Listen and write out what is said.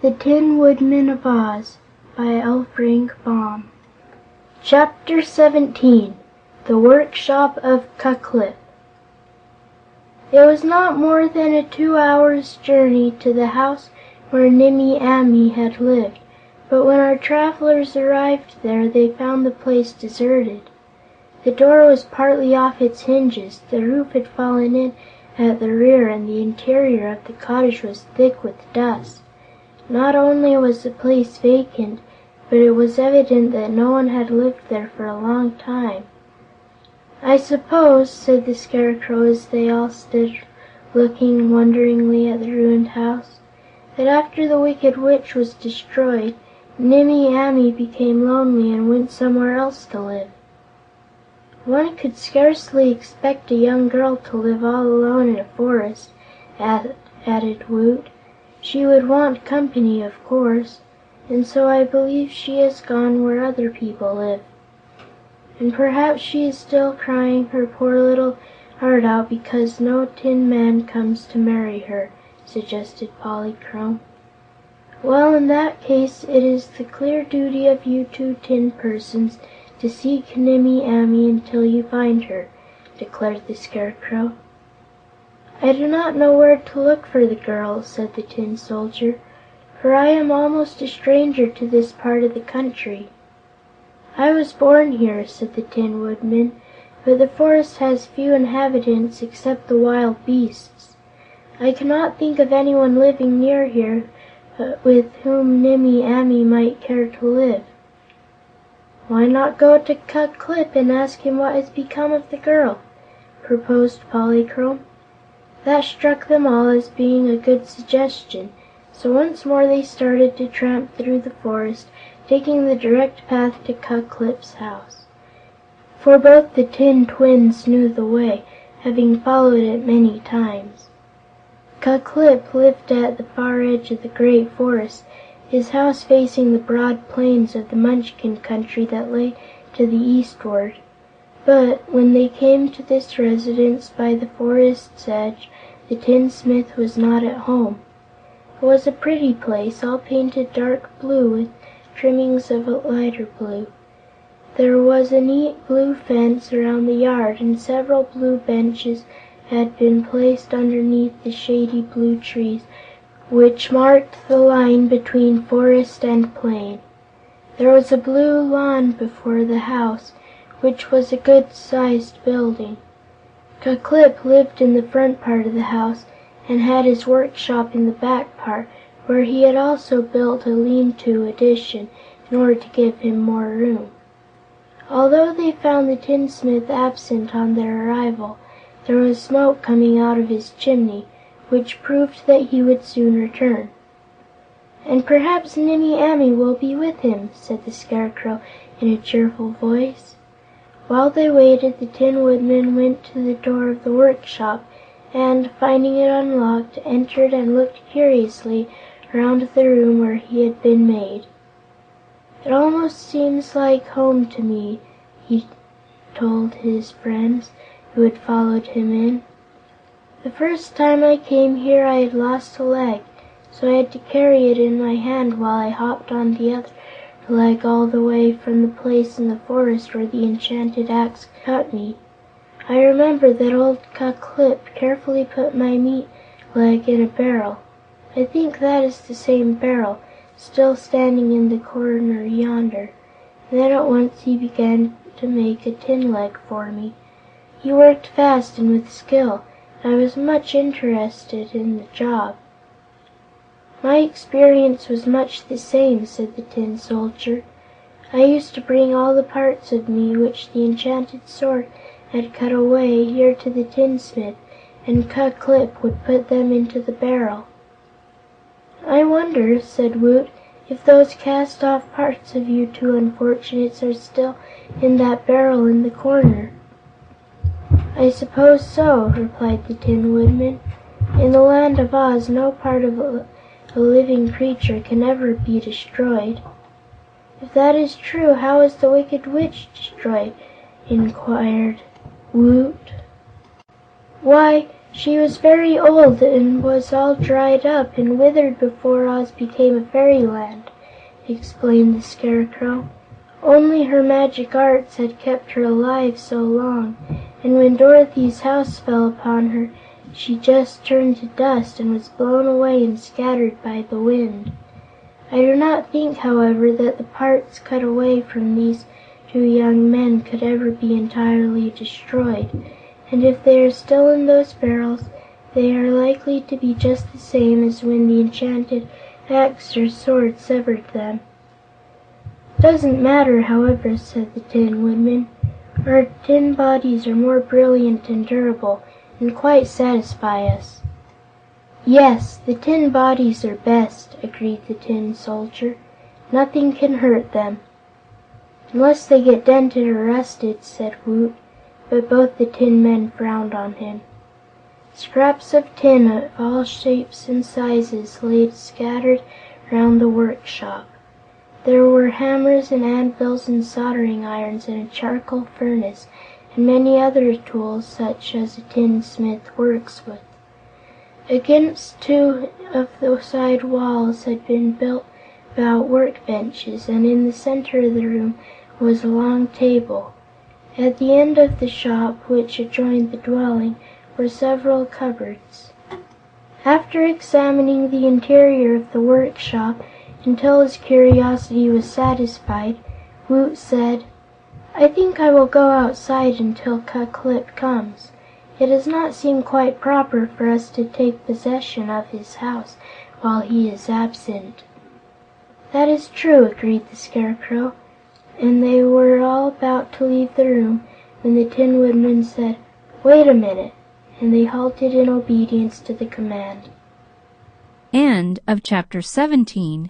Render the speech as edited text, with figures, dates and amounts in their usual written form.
The Tinwoodman of Oz by L. Frank Baum. Chapter 17. The Workshop of Ku-Klip. It was not more than a 2 hours' journey to the house where Nimmie Amee had lived, but when our travelers arrived there they found the place deserted. The door was partly off its hinges, the roof had fallen in at the rear, and the interior of the cottage was thick with dust. Not only was the place vacant, but it was evident that no one had lived there for a long time. "I suppose," said the Scarecrow as they all stood looking wonderingly at the ruined house, "that after the Wicked Witch was destroyed, Nimmie Amee became lonely and went somewhere else to live." "One could scarcely expect a young girl to live all alone in a forest," added Woot. "She would want company, of course, and so I believe she has gone where other people live." "And perhaps she is still crying her poor little heart out because no Tin Man comes to marry her," suggested Polychrome. "Well, in that case it is the clear duty of you two tin persons to seek Nimmie Amee until you find her," declared the Scarecrow. "I do not know where to look for the girl," said the Tin Soldier, "for I am almost a stranger to this part of the country." "I was born here," said the Tin Woodman, "but the forest has few inhabitants except the wild beasts. I cannot think of anyone living near here with whom Nimmie Amee might care to live." "Why not go to Ku-Klip and ask him what has become of the girl?" proposed Polychrome. That struck them all as being a good suggestion, so once more they started to tramp through the forest, taking the direct path to Ku-Klip's house. For both the Tin Twins knew the way, having followed it many times. Ku-Klip lived at the far edge of the great forest, his house facing the broad plains of the Munchkin country that lay to the eastward. But when they came to this residence by the forest's edge, the tinsmith was not at home. It was a pretty place, all painted dark blue with trimmings of a lighter blue. There was a neat blue fence around the yard, and several blue benches had been placed underneath the shady blue trees which marked the line between forest and plain. There was a blue lawn before the house, which was a good-sized building. Ku-Klip lived in the front part of the house and had his workshop in the back part, where he had also built a lean-to addition in order to give him more room. Although they found the tinsmith absent on their arrival, there was smoke coming out of his chimney, which proved that he would soon return. "And perhaps Nimmie Amee will be with him," said the Scarecrow in a cheerful voice. While they waited, the Tin Woodman went to the door of the workshop and, finding it unlocked, entered and looked curiously around the room where he had been made. "It almost seems like home to me," he told his friends, who had followed him in. "The first time I came here I had lost a leg, so I had to carry it in my hand while I hopped on the other leg all the way from the place in the forest where the enchanted axe cut me. I remember that old Ku-Klip carefully put my meat leg in a barrel. I think that is the same barrel, still standing in the corner yonder. And then at once he began to make a tin leg for me. He worked fast and with skill, and I was much interested in the job." "My experience was much the same," said the Tin Soldier. "I used to bring all the parts of me which the enchanted sword had cut away here to the tinsmith, and Ku-Klip would put them into the barrel." "I wonder," said Woot, "if those cast-off parts of you two unfortunates are still in that barrel in the corner." "I suppose so," replied the Tin Woodman. "In the Land of Oz no part of a living creature can ever be destroyed." "If that is true, how was the Wicked Witch destroyed?" inquired Woot. "Why, She was very old and was all dried up and withered before Oz became a fairyland," explained the Scarecrow. "Only her magic arts had kept her alive so long, and when Dorothy's house fell upon her, she just turned to dust and was blown away and scattered by the wind. I do not think, however, that the parts cut away from these two young men could ever be entirely destroyed, and if they are still in those barrels, they are likely to be just the same as when the enchanted axe or sword severed them." "Doesn't matter, however," said the Tin Woodman. "Our tin bodies are more brilliant and durable, and quite satisfy us." "Yes, the tin bodies are best," agreed the Tin Soldier. "Nothing can hurt them." "Unless they get dented or rusted," said Woot, but both the tin men frowned on him. Scraps of tin of all shapes and sizes lay scattered round the workshop. There were hammers and anvils and soldering irons and a charcoal furnace, and many other tools such as a tinsmith works with. Against two of the side walls had been built about workbenches, and in the center of the room was a long table. At the end of the shop, which adjoined the dwelling, were several cupboards. After examining the interior of the workshop until his curiosity was satisfied, Woot said: "I think I will go outside until Ku-Klip comes. It does not seem quite proper for us to take possession of his house while he is absent." "That is true," agreed the Scarecrow, and they were all about to leave the room when the Tin Woodman said: "Wait a minute," and they halted in obedience to the command. End of chapter 17.